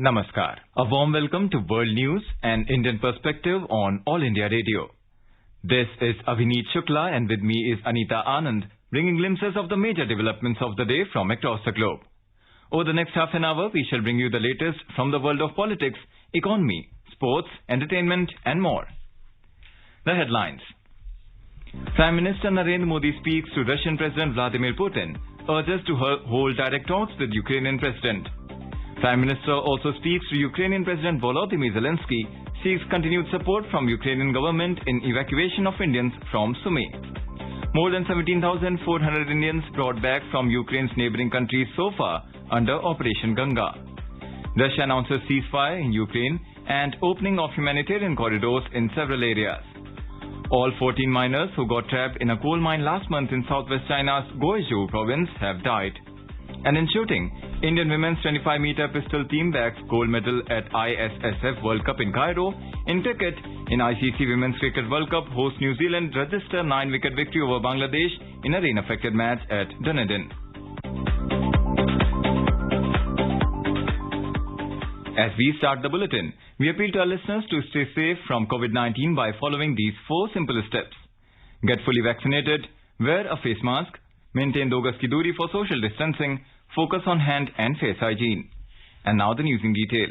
Namaskar. A warm welcome to World News and Indian Perspective on All India Radio. This is Avineet Shukla and with me is Anita Anand, bringing glimpses of the major developments of the day from across the globe. Over the next half an hour, we shall bring you the latest from the world of politics, economy, sports, entertainment and more. The headlines. Prime Minister Narendra Modi speaks to Russian President Vladimir Putin, urges to hold direct talks with Ukrainian President. Prime Minister also speaks to Ukrainian President Volodymyr Zelensky, seeks continued support from Ukrainian government in evacuation of Indians from Sumy. More than 17,400 Indians brought back from Ukraine's neighboring countries so far under Operation Ganga. Russia announces ceasefire in Ukraine and opening of humanitarian corridors in several areas. All 14 miners who got trapped in a coal mine last month in southwest China's Guizhou province have died. And in shooting, Indian women's 25-meter pistol team bags gold medal at ISSF World Cup in Cairo. In cricket, in ICC Women's Cricket World Cup, host New Zealand register 9-wicket victory over Bangladesh in a rain-affected match at Dunedin. As we start the bulletin, we appeal to our listeners to stay safe from COVID-19 by following these 4 simple steps. Get fully vaccinated, wear a face mask, maintain 2 gaz ki duri for social distancing, focus on hand and face hygiene. And now the news in detail.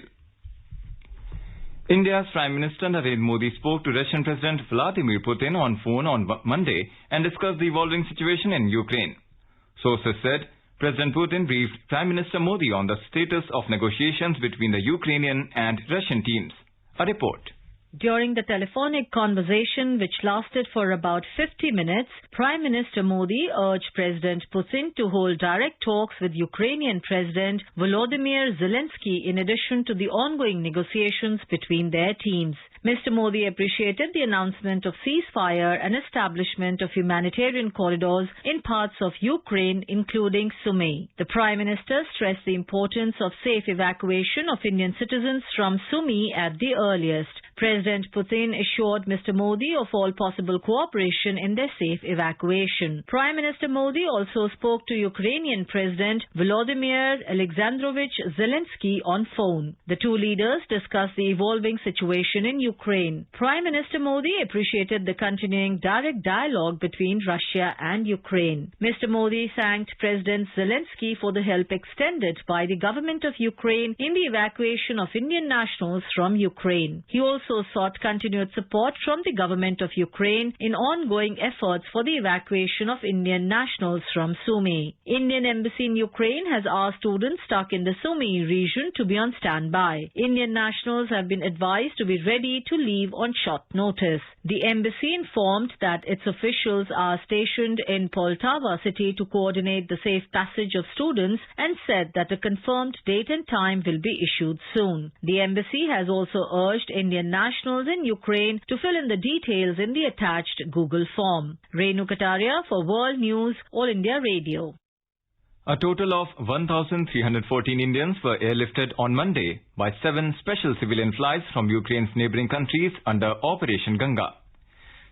India's Prime Minister Narendra Modi spoke to Russian President Vladimir Putin on phone on Monday and discussed the evolving situation in Ukraine. Sources said President Putin briefed Prime Minister Modi on the status of negotiations between the Ukrainian and Russian teams. A report. During the telephonic conversation, which lasted for about 50 minutes, Prime Minister Modi urged President Putin to hold direct talks with Ukrainian President Volodymyr Zelensky in addition to the ongoing negotiations between their teams. Mr. Modi appreciated the announcement of ceasefire and establishment of humanitarian corridors in parts of Ukraine, including Sumy. The Prime Minister stressed the importance of safe evacuation of Indian citizens from Sumy at the earliest. President Putin assured Mr. Modi of all possible cooperation in their safe evacuation. Prime Minister Modi also spoke to Ukrainian President Volodymyr Alexandrovich Zelensky on phone. The two leaders discussed the evolving situation in Ukraine. Prime Minister Modi appreciated the continuing direct dialogue between Russia and Ukraine. Mr. Modi thanked President Zelensky for the help extended by the government of Ukraine in the evacuation of Indian nationals from Ukraine. He also sought continued support from the government of Ukraine in ongoing efforts for the evacuation of Indian nationals from Sumy. Indian Embassy in Ukraine has asked students stuck in the Sumy region to be on standby. Indian nationals have been advised to be ready to leave on short notice. The embassy informed that its officials are stationed in Poltava city to coordinate the safe passage of students and said that a confirmed date and time will be issued soon. The embassy has also urged Indian nationals in Ukraine to fill in the details in the attached Google form. Renu Kataria for World News, All India Radio. A total of 1,314 Indians were airlifted on Monday by 7 special civilian flights from Ukraine's neighboring countries under Operation Ganga.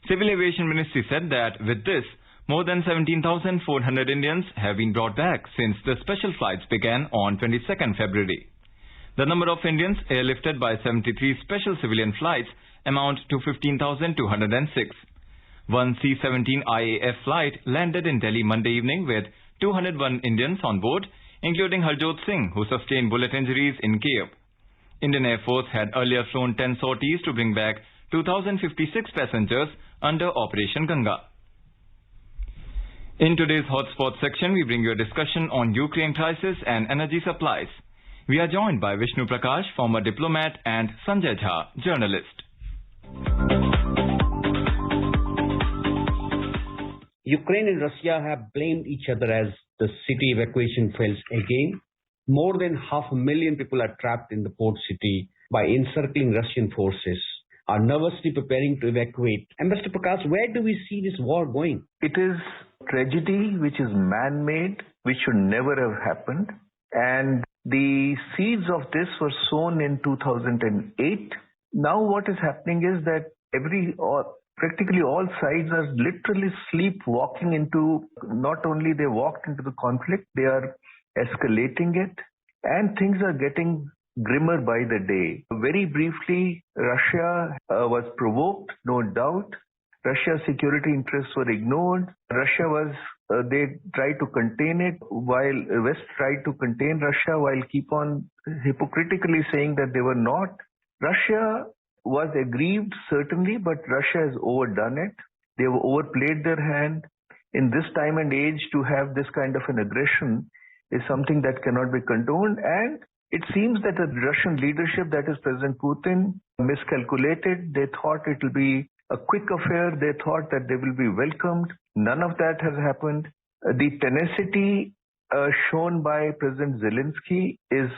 Civil Aviation Ministry said that with this, more than 17,400 Indians have been brought back since the special flights began on 22nd February. The number of Indians airlifted by 73 special civilian flights amount to 15,206. One C-17 IAF flight landed in Delhi Monday evening with 201 Indians on board, including Harjot Singh, who sustained bullet injuries in Kiev. Indian Air Force had earlier flown 10 sorties to bring back 2,056 passengers under Operation Ganga. In today's Hotspot section, we bring you a discussion on Ukraine crisis and energy supplies. We are joined by Vishnu Prakash, former diplomat, and Sanjay Jha, journalist. Ukraine and Russia have blamed each other as the city evacuation fails again. More than 500,000 people are trapped in the port city by encircling Russian forces, are nervously preparing to evacuate. And Mr. Prakash, where do we see this war going? It is tragedy which is man-made, which should never have happened. And the seeds of this were sown in 2008. Now what is happening is that practically all sides are literally sleepwalking into, not only they walked into the conflict, they are escalating it, and things are getting grimmer by the day. Very briefly, Russia was provoked, no doubt. Russia's security interests were ignored. Russia was, they tried to contain it, while West tried to contain Russia while keep on hypocritically saying that they were not. Russia was aggrieved, certainly, but Russia has overdone it. They have overplayed their hand. In this time and age, to have this kind of an aggression is something that cannot be condoned. And it seems that the Russian leadership, that is President Putin, miscalculated. They thought it will be a quick affair. They thought that they will be welcomed. None of that has happened. The tenacity shown by President Zelensky is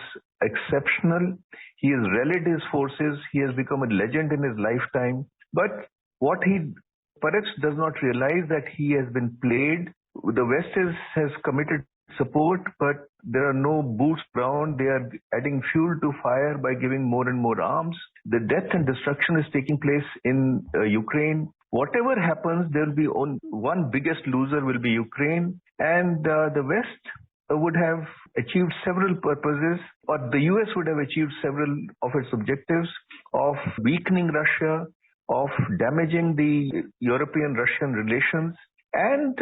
exceptional. He has rallied his forces. He has become a legend in his lifetime. But what he perhaps does not realize that he has been played. The West has committed support, but there are no boots ground. They are adding fuel to fire by giving more and more arms. The death and destruction is taking place in Ukraine. Whatever happens, there will be one biggest loser will be Ukraine, and the West would have achieved several purposes, or the US would have achieved several of its objectives of weakening Russia, of damaging the European-Russian relations, and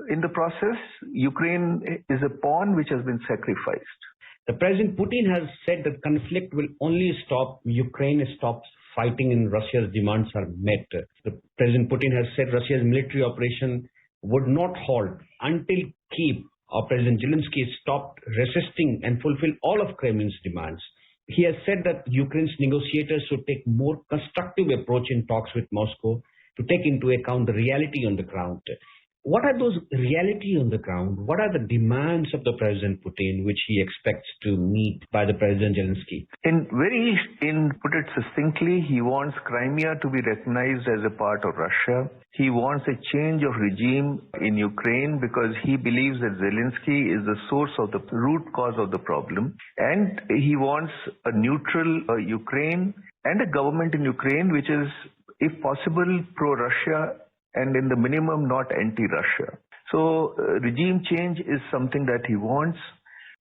in the process, Ukraine is a pawn which has been sacrificed. The President Putin has said that conflict will only stop Ukraine stops fighting and Russia's demands are met. The President Putin has said Russia's military operation would not halt until Kyiv or President Zelensky stopped resisting and fulfill all of Kremlin's demands. He has said that Ukraine's negotiators should take more constructive approach in talks with Moscow to take into account the reality on the ground. What are those reality on the ground? What are the demands of the President Putin which he expects to meet by the President Zelensky? Put it succinctly, he wants Crimea to be recognized as a part of Russia. He wants a change of regime in Ukraine because he believes that Zelensky is the source of the root cause of the problem. And he wants a neutral Ukraine and a government in Ukraine which is, if possible, pro-Russia and in the minimum not anti-Russia. So regime change is something that he wants.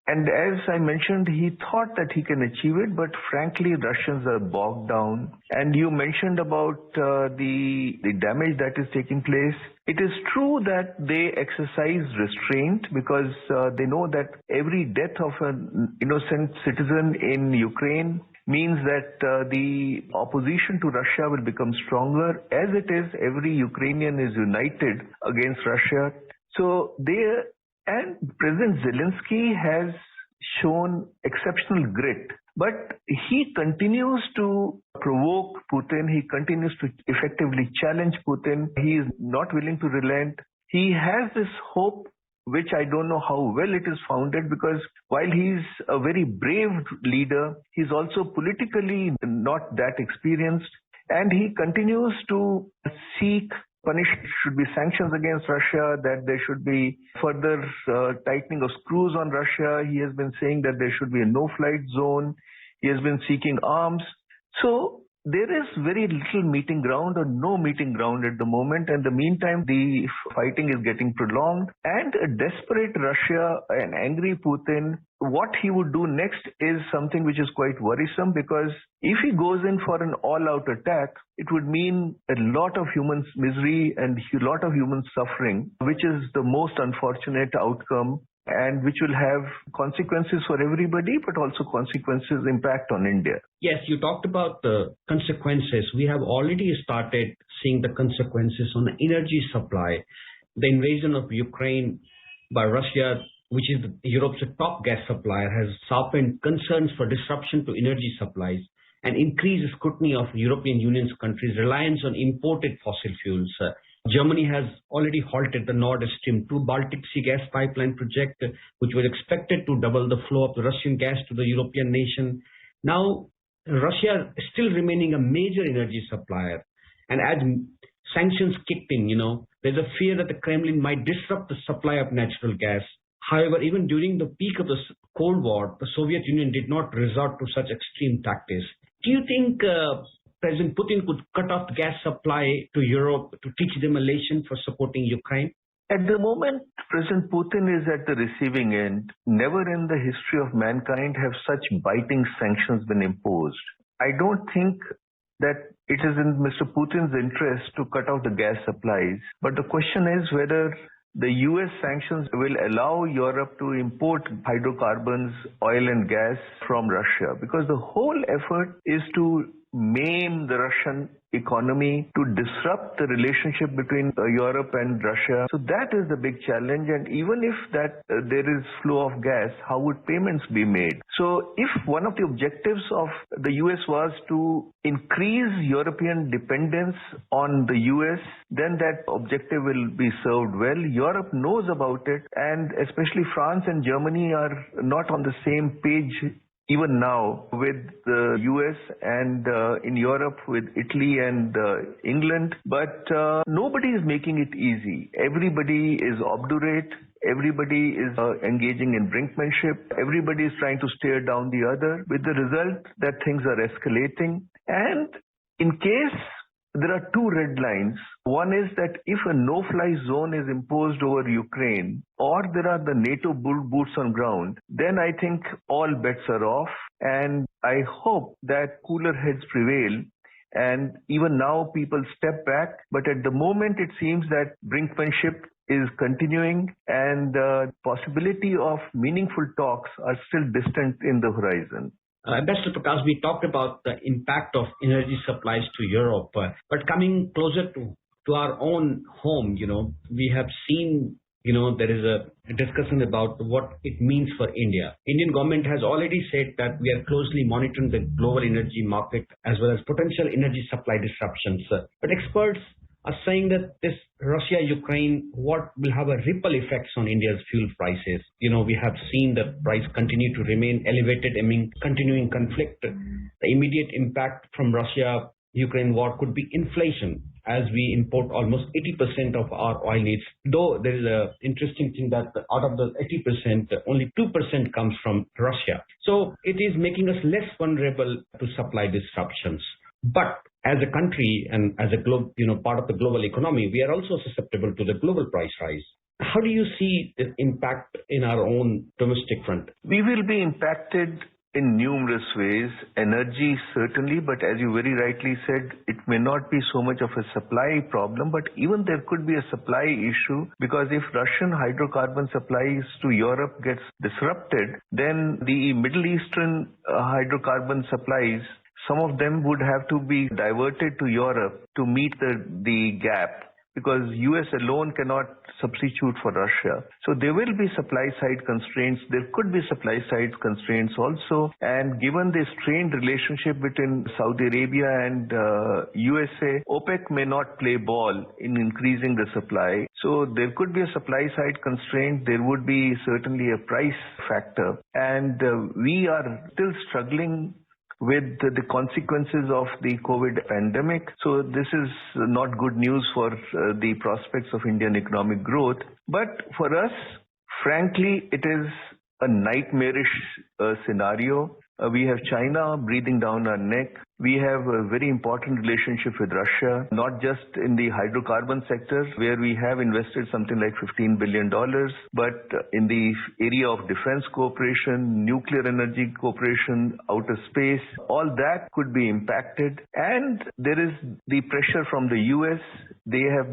And as I mentioned, he thought that he can achieve it, but frankly, Russians are bogged down. And you mentioned about the damage that is taking place. It is true that they exercise restraint because they know that every death of an innocent citizen in Ukraine means that the opposition to Russia will become stronger. As it is, every Ukrainian is united against Russia. So and President Zelensky has shown exceptional grit, but he continues to provoke Putin. He continues to effectively challenge Putin. He is not willing to relent. He has this hope, which I don't know how well it is founded, because while he's a very brave leader, he's also politically not that experienced, and he continues to seek should be sanctions against Russia, that there should be further tightening of screws on Russia. He has been saying that there should be a no-flight zone. He has been seeking arms. So there is very little meeting ground or no meeting ground at the moment. And in the meantime, the fighting is getting prolonged. And a desperate Russia, an angry Putin, what he would do next is something which is quite worrisome, because if he goes in for an all-out attack, it would mean a lot of human misery and a lot of human suffering, which is the most unfortunate outcome, and which will have consequences for everybody, but also consequences impact on India. Yes, you talked about the consequences. We have already started seeing the consequences on the energy supply. The invasion of Ukraine by Russia, which is Europe's top gas supplier, has sharpened concerns for disruption to energy supplies and increased scrutiny of European Union's countries' reliance on imported fossil fuels. Germany has already halted the Nord Stream 2 Baltic Sea gas pipeline project, which was expected to double the flow of the Russian gas to the European nation. Now, Russia is still remaining a major energy supplier. And as sanctions kicked in, there's a fear that the Kremlin might disrupt the supply of natural gas. However, even during the peak of the Cold War, the Soviet Union did not resort to such extreme tactics. Do you think President Putin could cut off the gas supply to Europe to teach them a lesson for supporting Ukraine? At the moment, President Putin is at the receiving end. Never in the history of mankind have such biting sanctions been imposed. I don't think that it is in Mr. Putin's interest to cut out the gas supplies. But the question is whether the US sanctions will allow Europe to import hydrocarbons, oil and gas from Russia, because the whole effort is to maim the Russian economy, to disrupt the relationship between Europe and Russia. So that is the big challenge. And even if that there is flow of gas, how would payments be made? So if one of the objectives of the US was to increase European dependence on the US, then that objective will be served well. Europe knows about it, and especially France and Germany are not on the same page even now with the US and in Europe with Italy and England. But nobody is making it easy. Everybody is obdurate. Everybody is engaging in brinkmanship. Everybody is trying to stare down the other, with the result that things are escalating. And in case there are two red lines. One is that if a no-fly zone is imposed over Ukraine, or there are the NATO boots on ground, then I think all bets are off. And I hope that cooler heads prevail. And even now people step back. But at the moment it seems that brinkmanship is continuing, and the possibility of meaningful talks are still distant in the horizon. Ambassador Prakash, we talked about the impact of energy supplies to Europe, but coming closer to our own home, we have seen, there is a discussion about what it means for India. Indian government has already said that we are closely monitoring the global energy market as well as potential energy supply disruptions. But experts are saying that this Russia-Ukraine war will have a ripple effects on India's fuel prices. We have seen the price continue to remain elevated amid continuing conflict. The immediate impact from Russia-Ukraine war could be inflation, as we import almost 80% of our oil needs. Though there is an interesting thing that out of the 80%, only 2% comes from Russia. So it is making us less vulnerable to supply disruptions. But as a country and as a part of the global economy, we are also susceptible to the global price rise. How do you see the impact in our own domestic front? We will be impacted in numerous ways. Energy certainly, but as you very rightly said, it may not be so much of a supply problem, but even there could be a supply issue, because if Russian hydrocarbon supplies to Europe gets disrupted, then the Middle Eastern hydrocarbon supplies, some of them would have to be diverted to Europe to meet the gap, because US alone cannot substitute for Russia. So there will be supply side constraints. There could be supply side constraints also. And given the strained relationship between Saudi Arabia and USA, OPEC may not play ball in increasing the supply. So there could be a supply side constraint. There would be certainly a price factor. And we are still struggling with the consequences of the COVID pandemic. So this is not good news for the prospects of Indian economic growth. But for us, frankly, it is a nightmarish scenario. We have China breathing down our neck. We have a very important relationship with Russia, not just in the hydrocarbon sector, where we have invested something like $15 billion, but in the area of defense cooperation, nuclear energy cooperation, outer space, all that could be impacted. And there is the pressure from the US. They have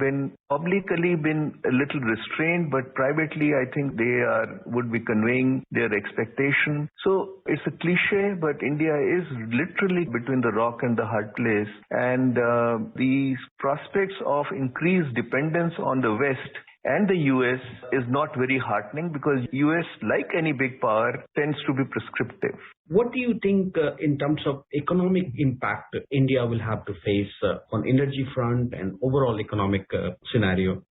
publicly been a little restrained, but privately I think they would be conveying their expectation. So it's a cliche, but India is literally between the rock and the hard place. And the prospects of increased dependence on the West and the US is not very heartening, because US, like any big power, tends to be prescriptive. What do you think in terms of economic impact India will have to face on energy front and overall economic scenario?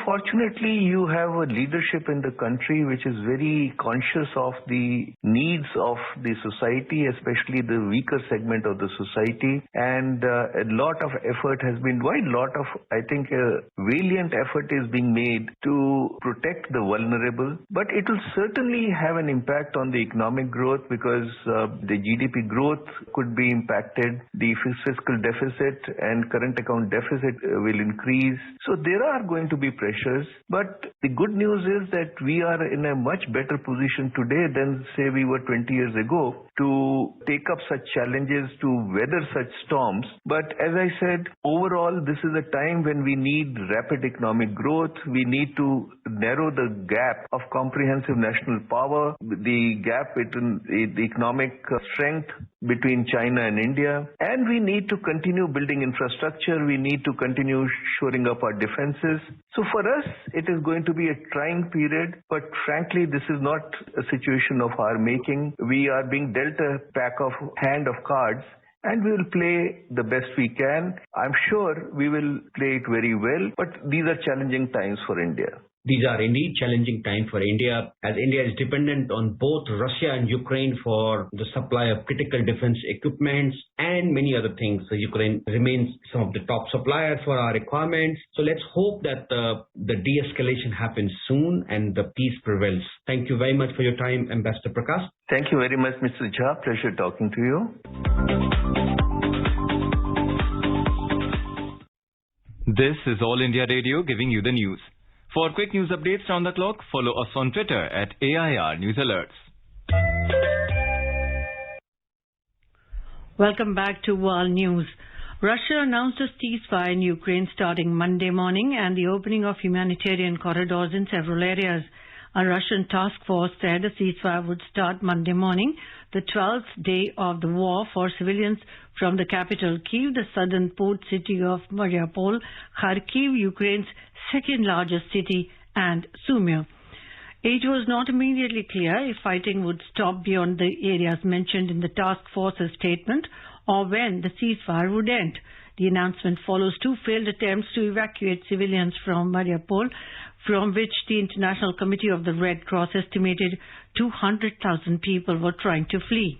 Fortunately, you have a leadership in the country which is very conscious of the needs of the society, especially the weaker segment of the society. And a lot of effort has been, I think a valiant effort is being made to protect the vulnerable. But it will certainly have an impact on the economic growth, because the GDP growth could be impacted. The fiscal deficit and current account deficit will increase. So there are going to be be pressures. But the good news is that we are in a much better position today than, say, we were 20 years ago to take up such challenges, to weather such storms. But as I said, overall, this is a time when we need rapid economic growth. We need to narrow the gap of comprehensive national power, the gap between the economic strength between China and India. And we need to continue building infrastructure. We need to continue shoring up our defenses. So for us, it is going to be a trying period. But frankly, this is not a situation of our making. We are being dealt a hand of cards, and we will play the best we can. I'm sure we will play it very well, but these are challenging times for India. These are indeed challenging times for India, as India is dependent on both Russia and Ukraine for the supply of critical defense equipments and many other things. So Ukraine remains some of the top suppliers for our requirements. So let's hope that the de-escalation happens soon and the peace prevails. Thank you very much for your time, Ambassador Prakash. Thank you very much, Mr. Jha. Pleasure talking to you. This is All India Radio giving you the news. For quick news updates round the clock, follow us on Twitter at AIR News Alerts. Welcome back to World News. Russia announced a ceasefire in Ukraine starting Monday morning and the opening of humanitarian corridors in several areas. A Russian task force said a ceasefire would start Monday morning, the 12th day of the war, for civilians from the capital Kyiv, the southern port city of Mariupol, Kharkiv, Ukraine's second largest city, and Sumy. It was not immediately clear if fighting would stop beyond the areas mentioned in the task force's statement or when the ceasefire would end. The announcement follows two failed attempts to evacuate civilians from Mariupol, from which the International Committee of the Red Cross estimated 200,000 people were trying to flee.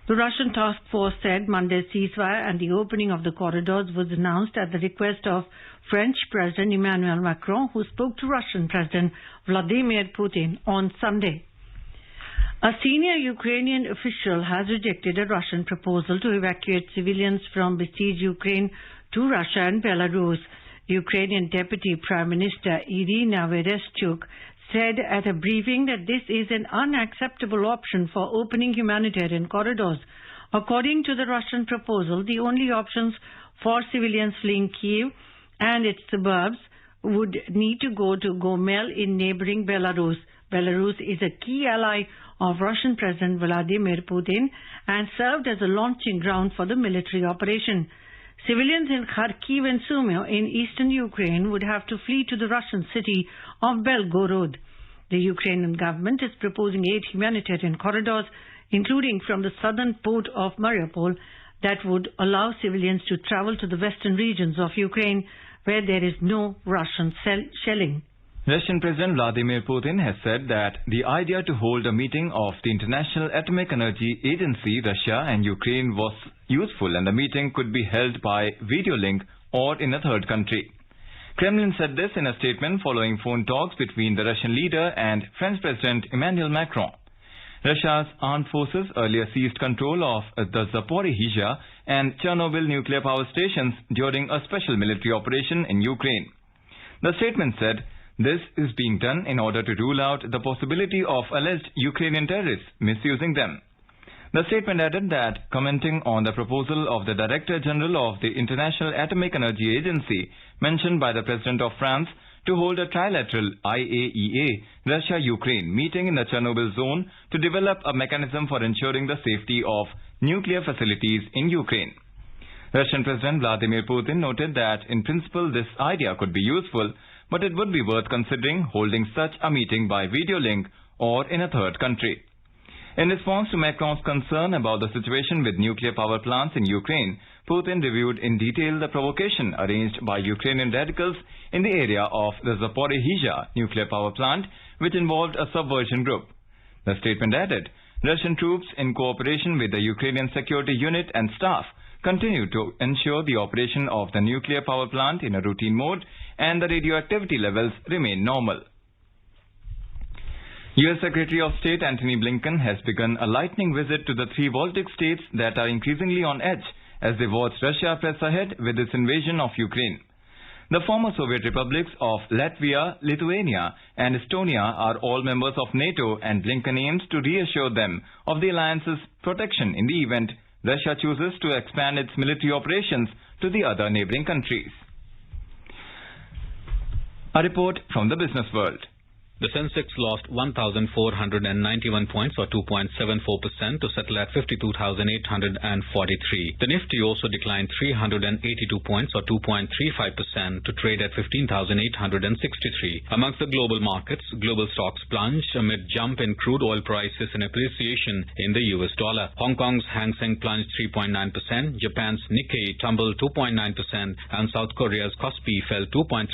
The Russian task force said Monday's ceasefire and the opening of the corridors was announced at the request of French President Emmanuel Macron, who spoke to Russian President Vladimir Putin on Sunday. A senior Ukrainian official has rejected a Russian proposal to evacuate civilians from besieged Ukraine to Russia and Belarus. Ukrainian Deputy Prime Minister Irina Vereshchuk said at a briefing that this is an unacceptable option for opening humanitarian corridors. According to the Russian proposal, the only options for civilians fleeing Kyiv and its suburbs would need to go to Gomel in neighboring Belarus. Belarus is a key ally of Russian President Vladimir Putin and served as a launching ground for the military operation. Civilians in Kharkiv and Sumy in eastern Ukraine would have to flee to the Russian city of Belgorod. The Ukrainian government is proposing 8 humanitarian corridors, including from the southern port of Mariupol, that would allow civilians to travel to the western regions of Ukraine, where there is no Russian shelling. Russian President Vladimir Putin has said that the idea to hold a meeting of the International Atomic Energy Agency, Russia and Ukraine was useful, and the meeting could be held by video link or in a third country. Kremlin said this in a statement following phone talks between the Russian leader and French President Emmanuel Macron. Russia's armed forces earlier seized control of the Zaporizhzhia and Chernobyl nuclear power stations during a special military operation in Ukraine. The statement said this is being done in order to rule out the possibility of alleged Ukrainian terrorists misusing them. The statement added that, commenting on the proposal of the Director General of the International Atomic Energy Agency mentioned by the President of France to hold a trilateral IAEA Russia-Ukraine meeting in the Chernobyl zone to develop a mechanism for ensuring the safety of nuclear facilities in Ukraine. Russian President Vladimir Putin noted that in principle this idea could be useful, but it would be worth considering holding such a meeting by video link or in a third country. In response to Macron's concern about the situation with nuclear power plants in Ukraine, Putin reviewed in detail the provocation arranged by Ukrainian radicals in the area of the Zaporizhzhia nuclear power plant, which involved a subversion group. The statement added, Russian troops, in cooperation with the Ukrainian security unit and staff, continue to ensure the operation of the nuclear power plant in a routine mode and the radioactivity levels remain normal. U.S. Secretary of State Antony Blinken has begun a lightning visit to the 3 Baltic states that are increasingly on edge as they watch Russia press ahead with its invasion of Ukraine. The former Soviet republics of Latvia, Lithuania and Estonia are all members of NATO, and Blinken aims to reassure them of the alliance's protection in the event Russia chooses to expand its military operations to the other neighboring countries. A report from the business world. The Sensex lost 1,491 points or 2.74% to settle at 52,843. The Nifty also declined 382 points or 2.35% to trade at 15,863. Amongst the global markets, global stocks plunged amid jump in crude oil prices and appreciation in the US dollar. Hong Kong's Hang Seng plunged 3.9%, Japan's Nikkei tumbled 2.9% and South Korea's Kospi fell 2.3%.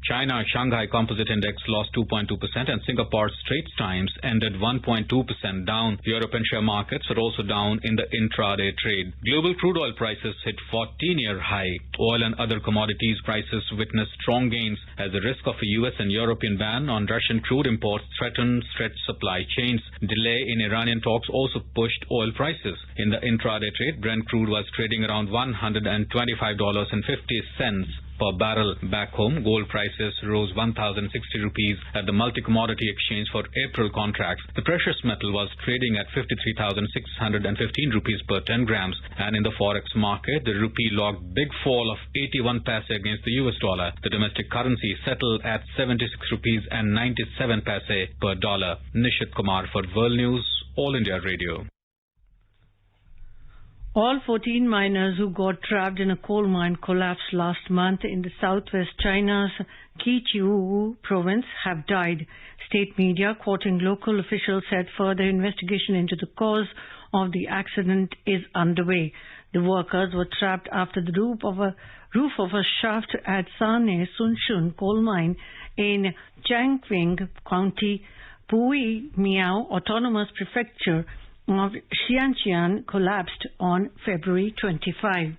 China's Shanghai Composite Index lost 2.2% and Singapore's Straits Times ended 1.2% down. European share markets are also down in the intraday trade. Global crude oil prices hit 14-year high. Oil and other commodities prices witnessed strong gains as the risk of a US and European ban on Russian crude imports threatened stretched supply chains. Delay in Iranian talks also pushed oil prices. In the intraday trade, Brent crude was trading around $125.50 per barrel. Back home, gold prices rose 1,060 rupees at the multi-commodity exchange for April contracts. The precious metal was trading at 53,615 rupees per 10 grams, and in the forex market, the rupee logged big fall of 81 paise against the US dollar. The domestic currency settled at 76 rupees and 97 paise per dollar. Nishit Kumar for World News, All India Radio. All 14 miners who got trapped in a coal mine collapsed last month in the southwest China's Qiqiu province have died. State media, quoting local officials, said further investigation into the cause of the accident is underway. The workers were trapped after the roof of a shaft at Sane Sunshun coal mine in Changqing County, Pui Miao Autonomous Prefecture of Xianxian collapsed on February 25.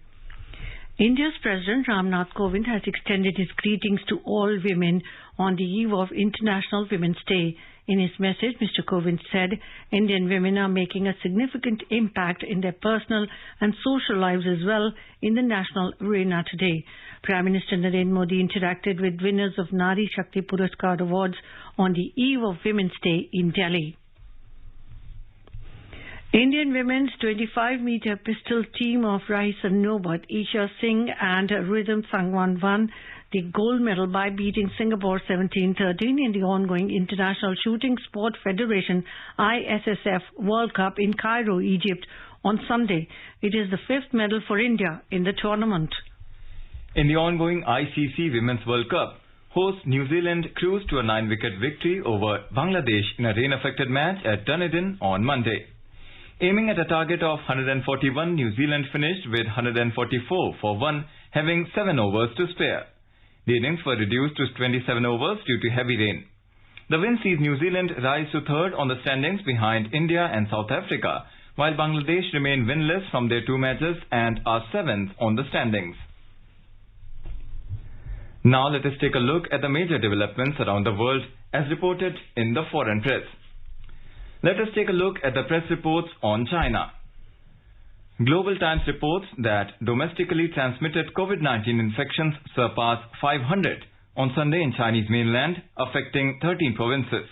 India's President Ramnath Kovind has extended his greetings to all women on the eve of International Women's Day. In his message, Mr. Kovind said Indian women are making a significant impact in their personal and social lives as well in the national arena today. Prime Minister Narendra Modi interacted with winners of Nari Shakti Puraskar Awards on the eve of Women's Day in Delhi. Indian women's 25-meter pistol team of Raisa Nobat, Isha Singh and Rhythm Sangwan won the gold medal by beating Singapore 17-13 in the ongoing International Shooting Sport Federation ISSF World Cup in Cairo, Egypt on Sunday. It is the fifth medal for India in the tournament. In the ongoing ICC Women's World Cup, host New Zealand cruised to a 9-wicket victory over Bangladesh in a rain-affected match at Dunedin on Monday. Aiming at a target of 141, New Zealand finished with 144 for 1, having 7 overs to spare. The innings were reduced to 27 overs due to heavy rain. The win sees New Zealand rise to third on the standings behind India and South Africa, while Bangladesh remain winless from their 2 matches and are 7th on the standings. Now let us take a look at the major developments around the world as reported in the foreign press. Let us take a look at the press reports on China. Global Times reports that domestically transmitted COVID-19 infections surpassed 500 on Sunday in Chinese mainland, affecting 13 provinces.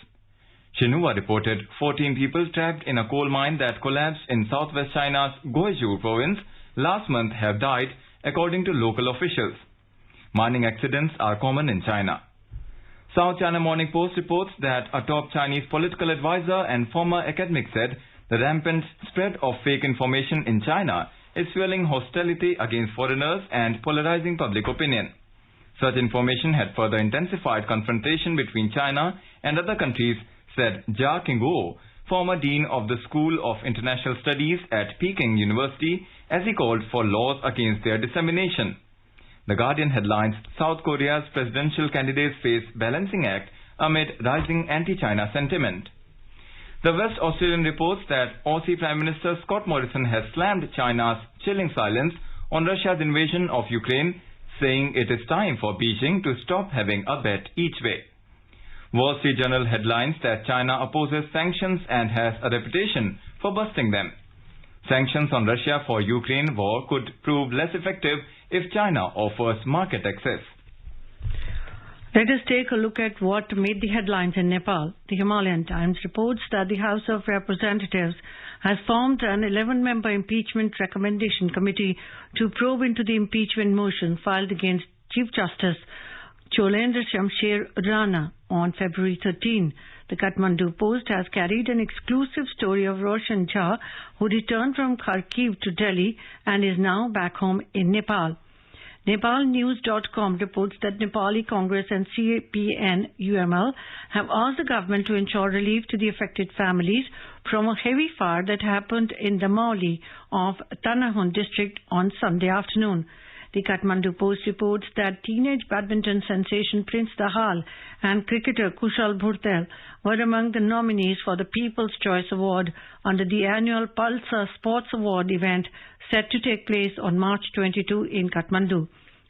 Xinhua reported 14 people trapped in a coal mine that collapsed in southwest China's Guizhou province last month have died, according to local officials. Mining accidents are common in China. South China Morning Post reports that a top Chinese political advisor and former academic said the rampant spread of fake information in China is fueling hostility against foreigners and polarizing public opinion. Such information had further intensified confrontation between China and other countries, said Jia Qingguo, former dean of the School of International Studies at Peking University, as he called for laws against their dissemination. The Guardian headlines, South Korea's presidential candidates face balancing act amid rising anti-China sentiment. The West Australian reports that Aussie Prime Minister Scott Morrison has slammed China's chilling silence on Russia's invasion of Ukraine, saying it is time for Beijing to stop having a bet each way. Wall Street Journal headlines that China opposes sanctions and has a reputation for busting them. Sanctions on Russia for Ukraine war could prove less effective if China offers market access. Let us take a look at what made the headlines in Nepal. The Himalayan Times reports that the House of Representatives has formed an 11-member impeachment recommendation committee to probe into the impeachment motion filed against Chief Justice Cholendra Shamsher Rana on February 13. The Kathmandu Post has carried an exclusive story of Roshan Jha, who returned from Kharkiv to Delhi and is now back home in Nepal. NepalNews.com reports that Nepali Congress and CPN-UML have asked the government to ensure relief to the affected families from a heavy fire that happened in the Mauli of Tanahun district on Sunday afternoon. The Kathmandu Post reports that teenage badminton sensation Prince Dahal and cricketer Kushal Bhurtel were among the nominees for the People's Choice Award under the annual Pulsar Sports Award event set to take place on March 22 in Kathmandu.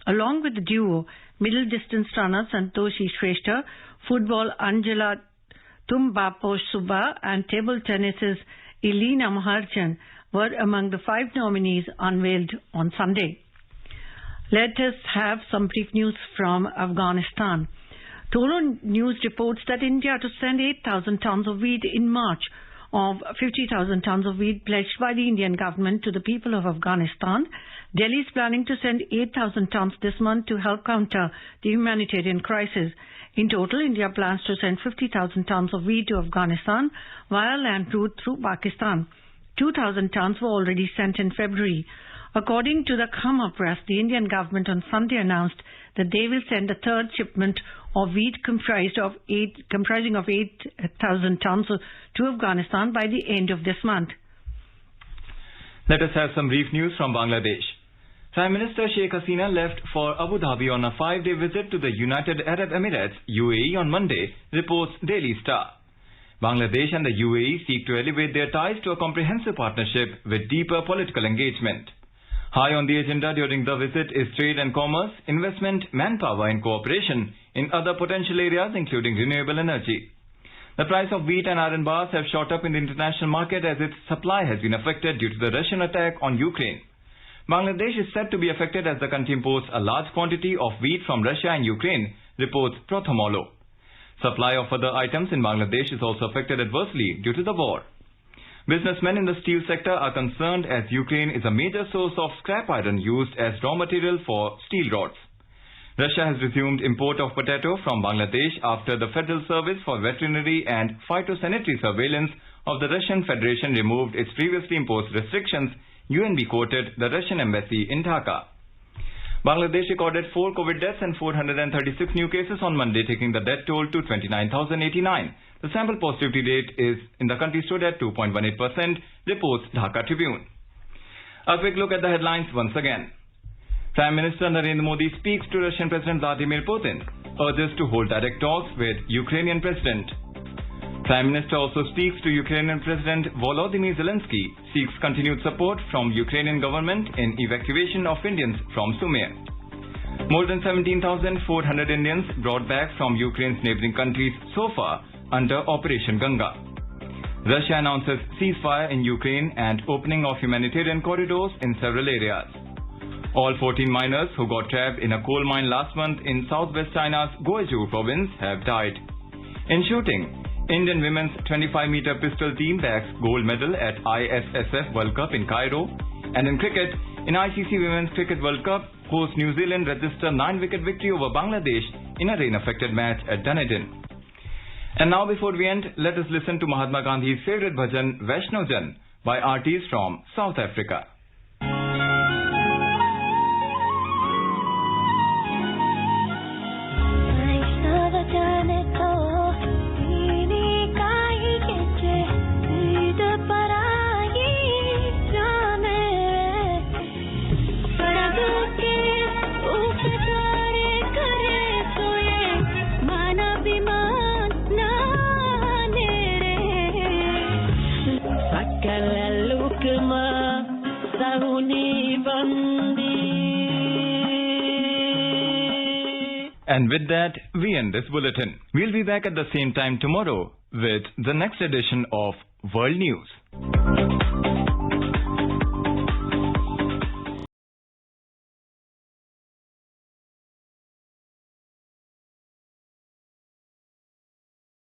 Along with the duo, middle distance runner Santoshi Shrestha, football Anjala Tumbaposh Subba and table tennis's Elena Maharjan were among the 5 nominees unveiled on Sunday. Let us have some brief news from Afghanistan. Tolo News reports that India to send 8,000 tons of wheat in March of 50,000 tons of wheat pledged by the Indian government to the people of Afghanistan. Delhi is planning to send 8,000 tons this month to help counter the humanitarian crisis. In total, India plans to send 50,000 tons of wheat to Afghanistan via land route through Pakistan. 2,000 tons were already sent in February. According to the Khama Press, the Indian government on Sunday announced that they will send a third shipment of wheat comprising of 8,000 tons to Afghanistan by the end of this month. Let us have some brief news from Bangladesh. Prime Minister Sheikh Hasina left for Abu Dhabi on a 5-day visit to the United Arab Emirates, UAE, on Monday, reports Daily Star. Bangladesh and the UAE seek to elevate their ties to a comprehensive partnership with deeper political engagement. High on the agenda during the visit is trade and commerce, investment, manpower and cooperation in other potential areas including renewable energy. The price of wheat and iron bars have shot up in the international market as its supply has been affected due to the Russian attack on Ukraine. Bangladesh is said to be affected as the country imports a large quantity of wheat from Russia and Ukraine, reports Prothomolo. Supply of other items in Bangladesh is also affected adversely due to the war. Businessmen in the steel sector are concerned as Ukraine is a major source of scrap iron used as raw material for steel rods. Russia has resumed import of potato from Bangladesh after the Federal Service for Veterinary and Phytosanitary Surveillance of the Russian Federation removed its previously imposed restrictions, UNB quoted the Russian embassy in Dhaka. Bangladesh recorded 4 COVID deaths and 436 new cases on Monday, taking the death toll to 29,089. The sample positivity rate in the country stood at 2.18%, reports Dhaka Tribune. A quick look at the headlines once again. Prime Minister Narendra Modi speaks to Russian President Vladimir Putin, urges to hold direct talks with Ukrainian President. Prime Minister also speaks to Ukrainian President Volodymyr Zelensky, seeks continued support from Ukrainian government in evacuation of Indians from Sumy. More than 17,400 Indians brought back from Ukraine's neighboring countries so far under Operation Ganga. Russia announces ceasefire in Ukraine and opening of humanitarian corridors in several areas. All 14 miners who got trapped in a coal mine last month in southwest China's Guizhou province have died. In shooting, Indian women's 25-meter pistol team bags gold medal at ISSF World Cup in Cairo. And in cricket, in ICC Women's Cricket World Cup, host New Zealand registered 9-wicket victory over Bangladesh in a rain-affected match at Dunedin. And now before we end, let us listen to Mahatma Gandhi's favorite bhajan, Vaishno Jan, by artists from South Africa. And with that, we end this bulletin. We'll be back at the same time tomorrow with the next edition of World News.